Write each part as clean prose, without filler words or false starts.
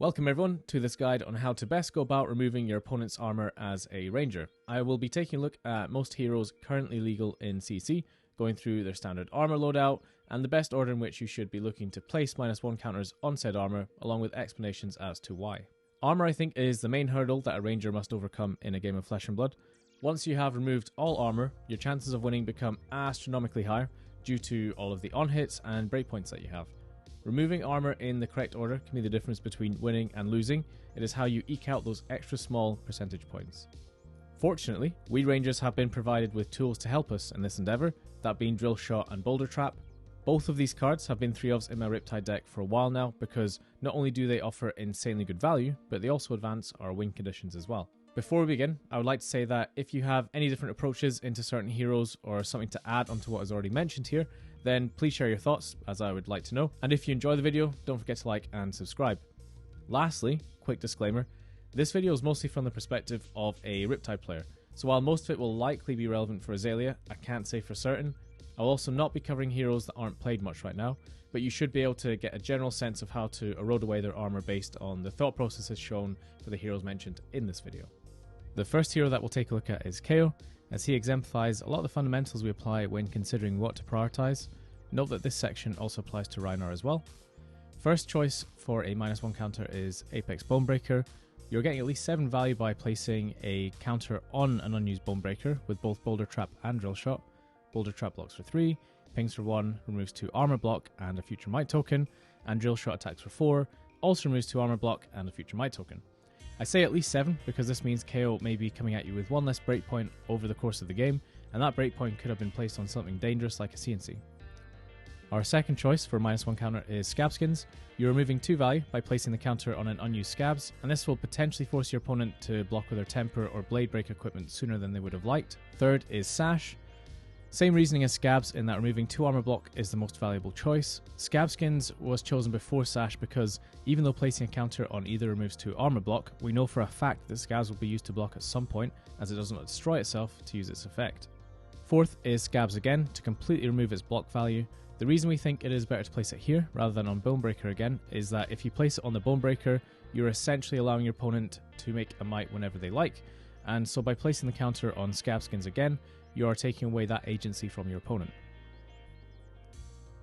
Welcome everyone to this guide on how to best go about removing your opponent's armor as a ranger. I will be taking a look at most heroes currently legal in CC, going through their standard armor loadout, and the best order in which you should be looking to place -1 counters on said armor, along with explanations as to why. Armor, I think, is the main hurdle that a ranger must overcome in a game of Flesh and Blood. Once you have removed all armor, your chances of winning become astronomically higher due to all of the on-hits and breakpoints that you have. Removing armor in the correct order can be the difference between winning and losing. It is how you eke out those extra small percentage points. Fortunately, we rangers have been provided with tools to help us in this endeavour, that being Drill Shot and Boulder Trap. Both of these cards have been 3-ofs in my Riptide deck for a while now, because not only do they offer insanely good value, but they also advance our win conditions as well. Before we begin, I would like to say that if you have any different approaches into certain heroes or something to add onto what is already mentioned here, then please share your thoughts, as I would like to know. And if you enjoy the video, don't forget to like and subscribe. Lastly, quick disclaimer, this video is mostly from the perspective of a Riptide player, so while most of it will likely be relevant for Azaelea, I can't say for certain. I'll also not be covering heroes that aren't played much right now, but you should be able to get a general sense of how to erode away their armor based on the thought processes shown for the heroes mentioned in this video. The first hero that we'll take a look at is Kayo, as he exemplifies a lot of the fundamentals we apply when considering what to prioritize. Note that this section also applies to Rhinar as well. First choice for a -1 counter is Apex Bonebreaker. You're getting at least 7 value by placing a counter on an unused Bonebreaker with both Boulder Trap and Drill Shot. Boulder Trap blocks for 3, pings for 1, removes 2 armor block and a future might token, and Drill Shot attacks for 4, also removes 2 armor block and a future might token. I say at least 7 because this means Kayo may be coming at you with 1 less breakpoint over the course of the game, and that breakpoint could have been placed on something dangerous like a CNC. Our second choice for -1 counter is Scabskins. You're removing 2 value by placing the counter on an unused Scabs, and this will potentially force your opponent to block with their Temper or Blade Break equipment sooner than they would have liked. Third is Sash. Same reasoning as Scabs in that removing 2 armor block is the most valuable choice. Scabskins was chosen before Sash because even though placing a counter on either removes 2 armor block, we know for a fact that Scabs will be used to block at some point, as it does not destroy itself to use its effect. Fourth is Scabs again, to completely remove its block value. The reason we think it is better to place it here rather than on Bonebreaker again is that if you place it on the Bonebreaker, you're essentially allowing your opponent to make a might whenever they like, and so by placing the counter on Scabskins again, you are taking away that agency from your opponent.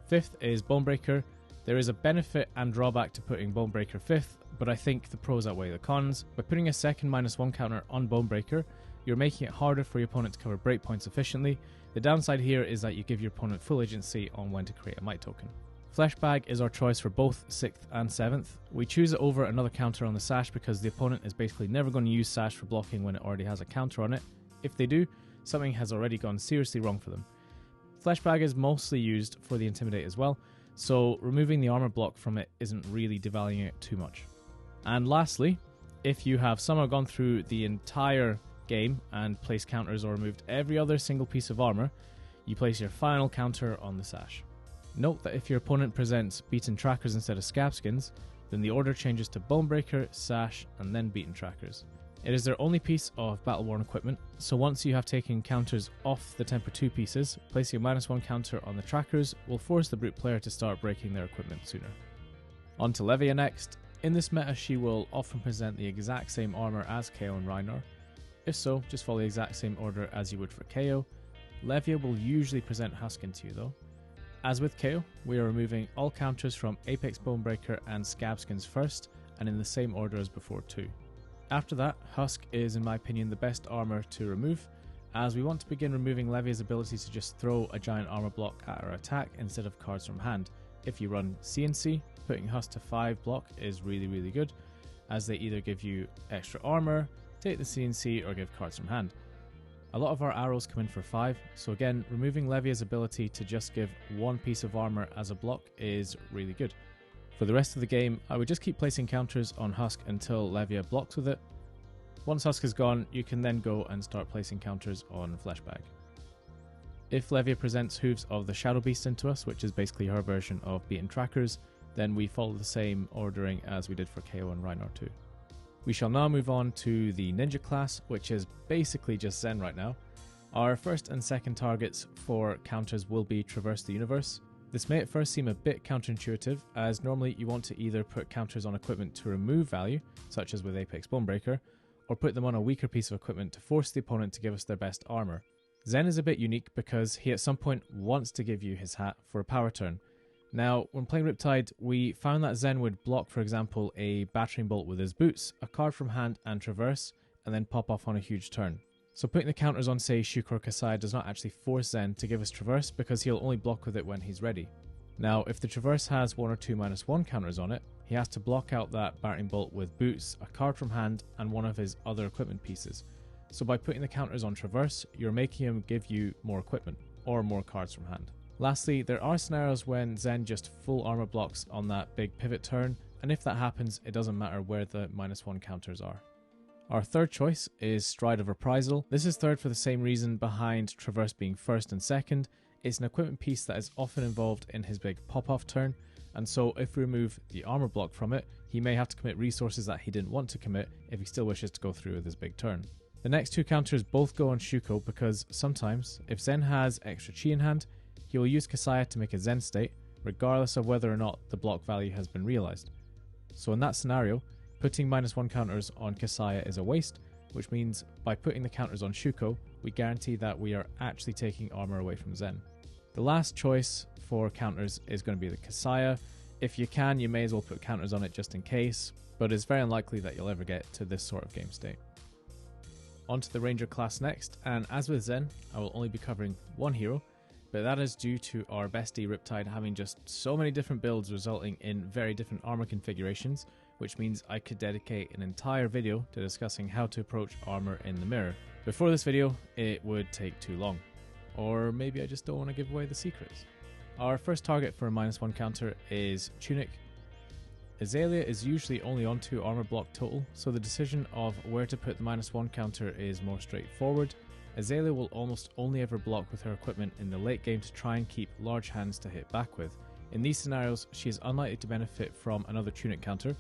Fifth is Bonebreaker. There is a benefit and drawback to putting Bonebreaker 5th, but I think the pros outweigh the cons. By putting a second -1 counter on Bonebreaker, you're making it harder for your opponent to cover breakpoints efficiently. The downside here is that you give your opponent full agency on when to create a might token. Fleshbag is our choice for both 6th and 7th. We choose it over another counter on the Sash because the opponent is basically never going to use Sash for blocking when it already has a counter on it. If they do, something has already gone seriously wrong for them. Fleshbag is mostly used for the Intimidate as well, so removing the armor block from it isn't really devaluing it too much. And lastly, if you have somehow gone through the entire game and placed counters or removed every other single piece of armor, you place your final counter on the Sash. Note that if your opponent presents Beaten Trackers instead of Scabskins, then the order changes to Bonebreaker, Sash, and then Beaten Trackers. It is their only piece of battle-worn equipment, so once you have taken counters off the Temper 2 pieces, placing a -1 counter on the trackers will force the brute player to start breaking their equipment sooner. On to Levia next. In this meta, she will often present the exact same armor as Kayo and Rhinar. If so, just follow the exact same order as you would for Kayo. Levia will usually present Huskin to you though. As with Kayo, we are removing all counters from Apex Bonebreaker and Scabskins first, and in the same order as before too. After that, Husk is in my opinion the best armor to remove, as we want to begin removing Levia's ability to just throw a giant armor block at her attack instead of cards from hand. If you run CNC, putting Husk to 5 block is really good, as they either give you extra armor, take the CNC, or give cards from hand. A lot of our arrows come in for 5, so again, removing Levia's ability to just give 1 piece of armor as a block is really good. For the rest of the game, I would just keep placing counters on Husk until Levia blocks with it. Once Husk is gone, you can then go and start placing counters on Fleshbag. If Levia presents Hooves of the Shadow Beast into us, which is basically her version of Beaten Trackers, then we follow the same ordering as we did for Kayo and Rhinar too. We shall now move on to the Ninja class, which is basically just Zen right now. Our first and second targets for counters will be Traverse the Universe. This may at first seem a bit counterintuitive, as normally you want to either put counters on equipment to remove value, such as with Apex Bonebreaker, or put them on a weaker piece of equipment to force the opponent to give us their best armor. Zen is a bit unique because he at some point wants to give you his hat for a power turn. Now, when playing Riptide, we found that Zen would block, for example, a battering bolt with his boots, a card from hand and traverse, and then pop off on a huge turn. So putting the counters on, say, Shuko or Kassai does not actually force Zen to give us traverse because he'll only block with it when he's ready. Now, if the traverse has 1 or 2 -1 counters on it, he has to block out that battering bolt with boots, a card from hand, and one of his other equipment pieces. So by putting the counters on traverse, you're making him give you more equipment, or more cards from hand. Lastly, there are scenarios when Zen just full armor blocks on that big pivot turn, and if that happens, it doesn't matter where the -1 counters are. Our third choice is Stride of Reprisal. This is third for the same reason behind Traverse being first and second. It's an equipment piece that is often involved in his big pop-off turn, and so if we remove the armor block from it, he may have to commit resources that he didn't want to commit if he still wishes to go through with his big turn. The next two counters both go on Shuko because sometimes, if Zen has extra chi in hand, he will use Kassai to make a Zen state, regardless of whether or not the block value has been realized. So in that scenario, putting -1 counters on Kassai is a waste, which means by putting the counters on Shuko, we guarantee that we are actually taking armor away from Zen. The last choice for counters is going to be the Kassai. If you can, you may as well put counters on it just in case, but it's very unlikely that you'll ever get to this sort of game state. On to the Ranger class next, and as with Zen, I will only be covering one hero, but that is due to our bestie Riptide having just so many different builds resulting in very different armor configurations, which means I could dedicate an entire video to discussing how to approach armor in the mirror. Before this video, it would take too long. Or maybe I just don't want to give away the secrets. Our first target for a -1 counter is Tunic. Azaelea is usually only on 2 armor block total, so the decision of where to put the -1 counter is more straightforward. Azaelea will almost only ever block with her equipment in the late game to try and keep large hands to hit back with. In these scenarios, she is unlikely to benefit from another Tunic counter,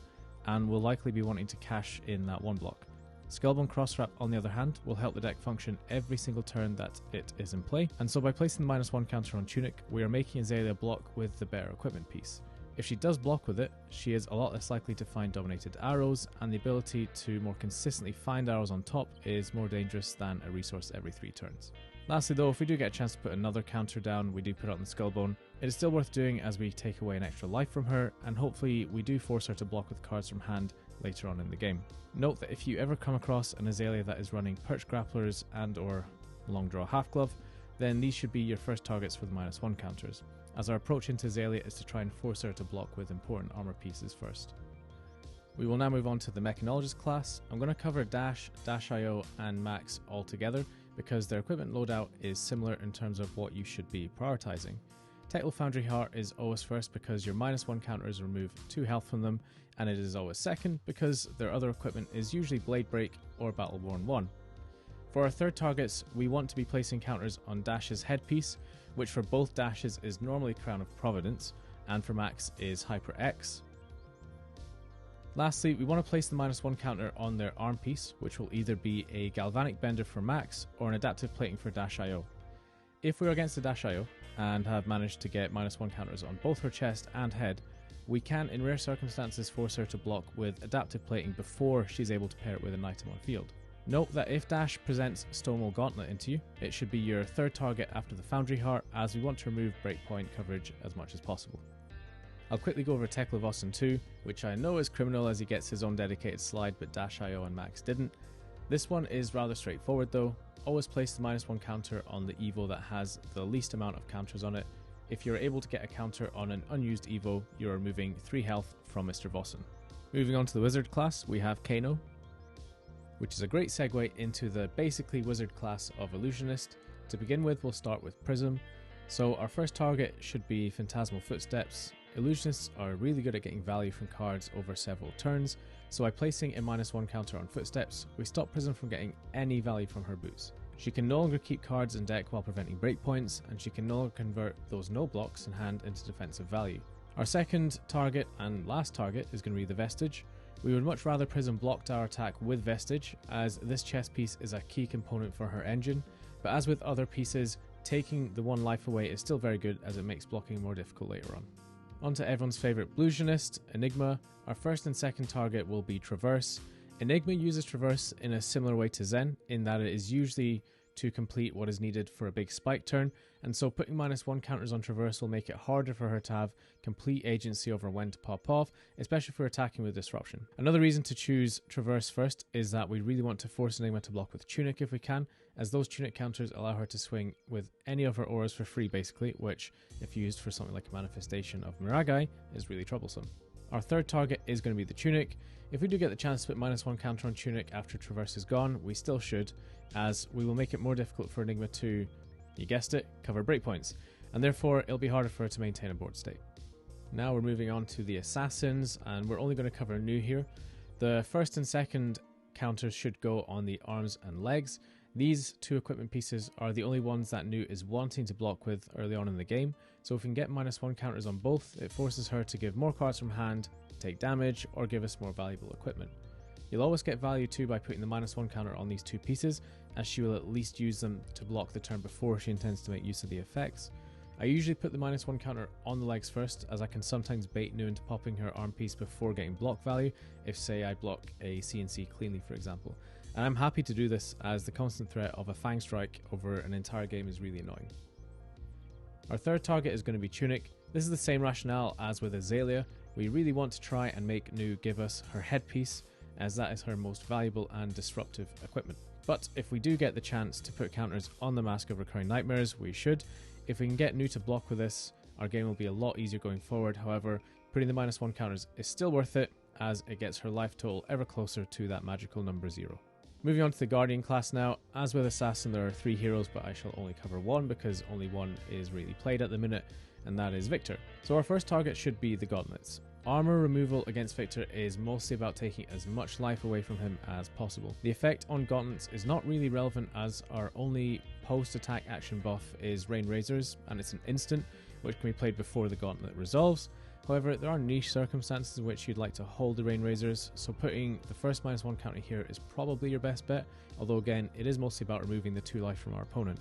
and will likely be wanting to cash in that one block. Skullbone Crosswrap, on the other hand, will help the deck function every single turn that it is in play, and so by placing the -1 counter on Tunic, we are making Azaelea block with the better equipment piece. If she does block with it, she is a lot less likely to find dominated arrows, and the ability to more consistently find arrows on top is more dangerous than a resource every 3 turns. Lastly though, if we do get a chance to put another counter down, we do put it on the Skullbone. It is still worth doing as we take away an extra life from her, and hopefully we do force her to block with cards from hand later on in the game. Note that if you ever come across an Azaelea that is running Perch Grapplers and or Long Draw Half Glove, then these should be your first targets for the -1 counters, as our approach into Azaelea is to try and force her to block with important armor pieces first. We will now move on to the Mechanologist class. I'm going to cover Dash, Dash.io and Maxx all together because their equipment loadout is similar in terms of what you should be prioritizing. Teklo Foundry Heart is always first because your -1 counters remove 2 health from them, and it is always second because their other equipment is usually Blade Break or Battle Worn 1. For our third targets, we want to be placing counters on Dash's headpiece, which for both Dashes is normally Crown of Providence, and for Maxx is Hyper X. Lastly, we want to place the -1 counter on their arm piece, which will either be a Galvanic Bender for Maxx or an Adaptive Plating for Dash.io. If we're against the Dash.io and have managed to get -1 counters on both her chest and head, we can in rare circumstances force her to block with Adaptive Plating before she's able to pair it with an item on field. Note that if Dash presents Stonewall Gauntlet into you, it should be your third target after the Foundry Heart, as we want to remove breakpoint coverage as much as possible. I'll quickly go over Teklovosen 2, which I know is criminal as he gets his own dedicated slide, but Dash.io and Maxx didn't. This one is rather straightforward though. Always place the -1 counter on the Evo that has the least amount of counters on it. If you're able to get a counter on an unused Evo, you're removing 3 health from Mr. Vossen. Moving on to the Wizard class, we have Kano, which is a great segue into the basically Wizard class of Illusionist. To begin with, we'll start with Prism. So our first target should be Phantasmal Footsteps. Illusionists are really good at getting value from cards over several turns, so by placing a -1 counter on Footsteps, we stop Prism from getting any value from her boots. She can no longer keep cards in deck while preventing breakpoints, and she can no longer convert those no blocks in hand into defensive value. Our second target and last target is going to be the Vestige. We would much rather Prism blocked our attack with Vestige, as this chess piece is a key component for her engine, but as with other pieces, taking the 1 life away is still very good as it makes blocking more difficult later on. On to everyone's favourite Bluesionist, Enigma. Our first and second target will be Traverse. Enigma uses Traverse in a similar way to Zen, in that it is usually to complete what is needed for a big spike turn, and so putting -1 counters on Traverse will make it harder for her to have complete agency over when to pop off, especially for attacking with Disruption. Another reason to choose Traverse first is that we really want to force Enigma to block with Tunic if we can, as those Tunic counters allow her to swing with any of her auras for free basically, which, if used for something like a manifestation of Miragai, is really troublesome. Our third target is going to be the Tunic. If we do get the chance to put -1 counter on Tunic after Traverse is gone, we still should, as we will make it more difficult for Enigma to, you guessed it, cover breakpoints, and therefore it'll be harder for her to maintain a board state. Now we're moving on to the Assassins, and we're only going to cover new here. The first and second counters should go on the arms and legs. These 2 equipment pieces are the only ones that New is wanting to block with early on in the game, so if we can get -1 counters on both, it forces her to give more cards from hand, take damage, or give us more valuable equipment. You'll always get value too by putting the -1 counter on these 2 pieces, as she will at least use them to block the turn before she intends to make use of the effects. I usually put the -1 counter on the legs first, as I can sometimes bait New into popping her arm piece before getting block value, if say I block a CNC cleanly for example. And I'm happy to do this, as the constant threat of a Fang Strike over an entire game is really annoying. Our third target is going to be Tunic. This is the same rationale as with Azaelea. We really want to try and make New give us her headpiece, as that is her most valuable and disruptive equipment. But if we do get the chance to put counters on the Mask of Recurring Nightmares, we should. If we can get New to block with this, our game will be a lot easier going forward. However, putting the -1 counters is still worth it, as it gets her life total ever closer to that magical number 0. Moving on to the Guardian class now. As with Assassin, there are 3 heroes, but I shall only cover 1 because only 1 is really played at the minute, and that is Victor. So our first target should be the Gauntlets. Armor removal against Victor is mostly about taking as much life away from him as possible. The effect on Gauntlets is not really relevant, as our only post-attack action buff is Rain Razors, and it's an instant, which can be played before the Gauntlet resolves. However, there are niche circumstances in which you'd like to hold the Rain Razors, so putting the first -1 counter here is probably your best bet, although again, it is mostly about removing the 2 life from our opponent.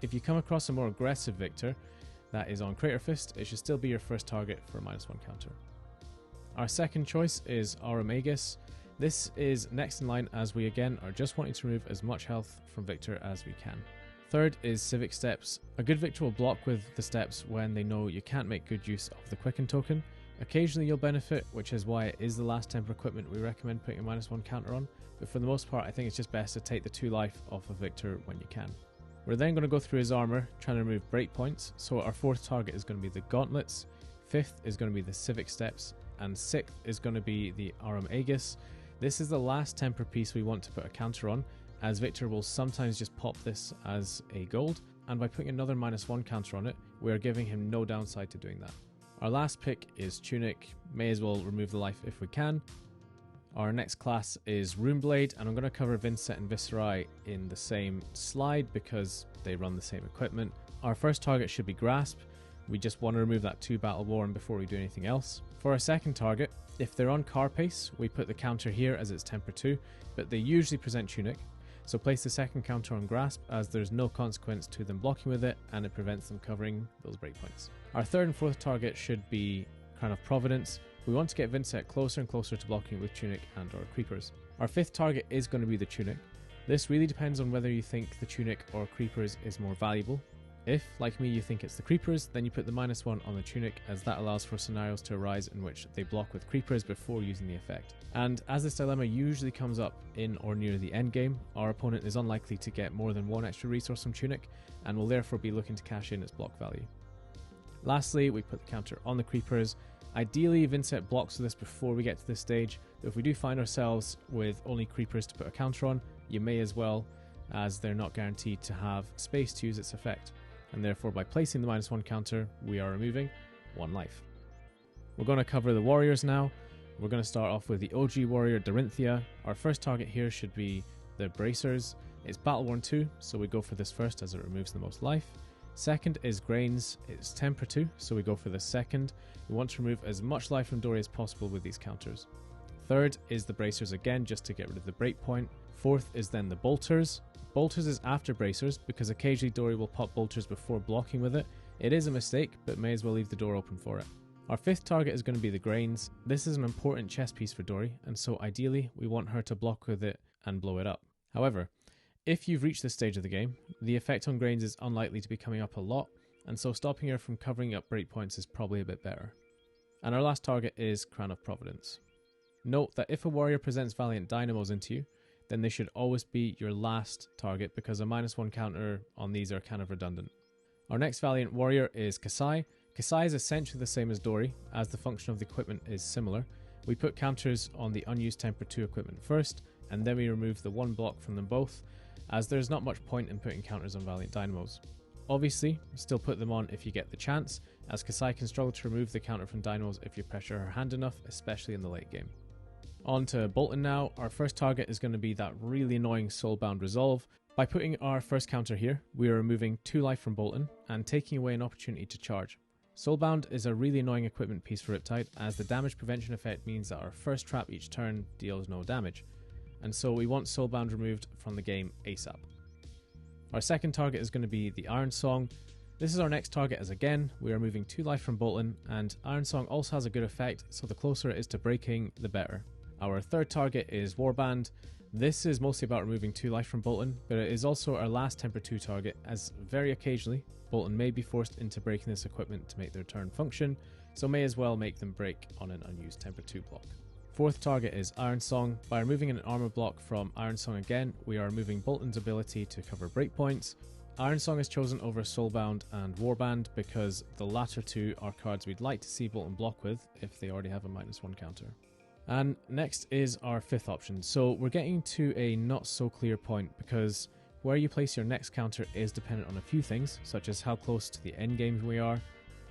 If you come across a more aggressive Victor that is on Crater Fist, it should still be your first target for a -1 counter. Our second choice is Arum. This is next in line, as we again are just wanting to remove as much health from Victor as we can. Third is Civic Steps. A good Victor will block with the steps when they know you can't make good use of the Quicken token. Occasionally you'll benefit, which is why it is the last temper equipment we recommend putting a -1 counter on, but for the most part I think it's just best to take the 2 life off of Victor when you can. We're then going to go through his armor, trying to remove breakpoints, so our 4th target is going to be the Gauntlets, 5th is going to be the Civic Steps, and 6th is going to be the Arum. This is the last temper piece we want to put a counter on, as Victor will sometimes just pop this as a gold, and by putting another -1 counter on it, we are giving him no downside to doing that. Our last pick is Tunic, may as well remove the life if we can. Our next class is Runeblade, and I'm going to cover Vynnset and Viserai in the same slide because they run the same equipment. Our first target should be Grasp. We just want to remove that 2 Battle Worn before we do anything else. For our second target, if they're on Carapace, we put the counter here as it's temper 2, but they usually present Tunic. So place the second counter on Grasp, as there's no consequence to them blocking with it, and it prevents them covering those breakpoints. Our third and fourth target should be Crown of Providence. We want to get Vynnset closer and closer to blocking with Tunic and or Creepers. Our fifth target is going to be the Tunic. This really depends on whether you think the Tunic or Creepers is more valuable. If, like me, you think it's the Creepers, then you put the -1 on the Tunic, as that allows for scenarios to arise in which they block with Creepers before using the effect. And as this dilemma usually comes up in or near the end game, our opponent is unlikely to get more than 1 extra resource from Tunic, and will therefore be looking to cash in its block value. Lastly, we put the counter on the Creepers. Ideally, Vynnset blocks with this before we get to this stage, but if we do find ourselves with only Creepers to put a counter on, you may as well, as they're not guaranteed to have space to use its effect. And therefore, by placing the -1 counter, we are removing 1 life. We're going to cover the warriors now. We're going to start off with the OG warrior Dorinthea. Our first target here should be the Bracers. It's Battle Worn 2, so we go for this first as it removes the most life. Second is Grains. It's Temper 2, so we go for the second. We want to remove as much life from Dory as possible with these counters. Third is the Bracers again, just to get rid of the breakpoint. Fourth is then the Bolters. Bolters is after bracers because occasionally Dory will pop bolters before blocking with it. It is a mistake, but may as well leave the door open for it. Our fifth target is going to be the grains. This is an important chess piece for Dory, and so ideally we want her to block with it and blow it up. However, if you've reached this stage of the game, the effect on grains is unlikely to be coming up a lot, and so stopping her from covering up breakpoints is probably a bit better. And our last target is Crown of Providence. Note that if a warrior presents Valiant Dynamos into you, then they should always be your last target because a -1 counter on these are kind of redundant. Our next Valiant warrior is Kassai. Kassai is essentially the same as Dory, as the function of the equipment is similar. We put counters on the unused Temper 2 equipment first, and then we remove the 1 block from them both, as there's not much point in putting counters on Valiant Dynamos. Obviously, still put them on if you get the chance, as Kassai can struggle to remove the counter from Dynamos if you pressure her hand enough, especially in the late game. On to Boltyn now. Our first target is going to be that really annoying Soulbound Resolve. By putting our first counter here, we are removing 2 life from Boltyn and taking away an opportunity to charge. Soulbound is a really annoying equipment piece for Riptide, as the damage prevention effect means that our first trap each turn deals no damage, and so we want Soulbound removed from the game ASAP. Our second target is going to be the Iron Song. This is our next target, as again, we are removing 2 life from Boltyn, and Iron Song also has a good effect, so the closer it is to breaking, the better. Our third target is Warband. This is mostly about removing 2 life from Boltyn, but it is also our last Temper 2 target, as very occasionally, Boltyn may be forced into breaking this equipment to make their turn function, so may as well make them break on an unused Temper 2 block. Fourth target is Iron Song. By removing an armor block from Iron Song again, we are removing Boltyn's ability to cover breakpoints. Iron Song is chosen over Soulbound and Warband because the latter two are cards we'd like to see Boltyn block with if they already have a -1 counter. And next is our fifth option. So we're getting to a not so clear point because where you place your next counter is dependent on a few things, such as how close to the end game we are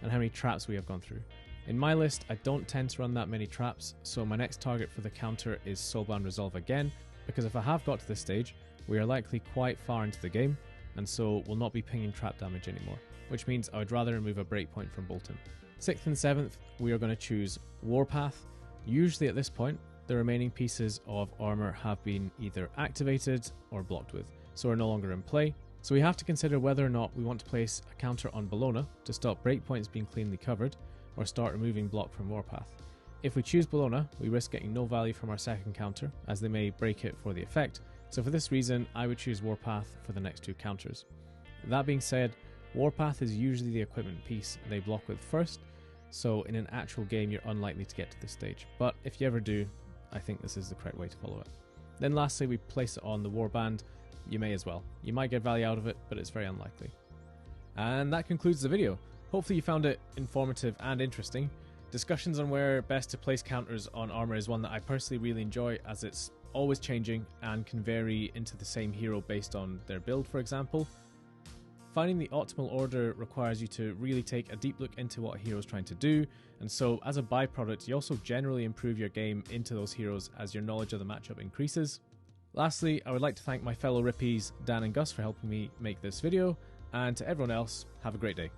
and how many traps we have gone through. In my list, I don't tend to run that many traps, so my next target for the counter is Soulbound Resolve again, because if I have got to this stage, we are likely quite far into the game, and so will not be pinging trap damage anymore, which means I would rather remove a breakpoint from Boltyn. 6th and 7th, we are going to choose Warpath. Usually at this point, the remaining pieces of armor have been either activated or blocked with, so are no longer in play. So we have to consider whether or not we want to place a counter on Bologna to stop breakpoints being cleanly covered, or start removing block from Warpath. If we choose Bologna, we risk getting no value from our second counter, as they may break it for the effect, so for this reason I would choose Warpath for the next 2 counters. That being said, Warpath is usually the equipment piece they block with first, so in an actual game you're unlikely to get to this stage, but if you ever do, I think this is the correct way to follow it. Then lastly, we place it on the Warband. You may as well. You might get value out of it, but it's very unlikely. And that concludes the video. Hopefully you found it informative and interesting. Discussions on where best to place counters on armor is one that I personally really enjoy, as it's always changing and can vary into the same hero based on their build, for example. Finding the optimal order requires you to really take a deep look into what a hero is trying to do, and so as a byproduct you also generally improve your game into those heroes as your knowledge of the matchup increases. Lastly, I would like to thank my fellow Rippies Dan and Gus for helping me make this video, and to everyone else, have a great day.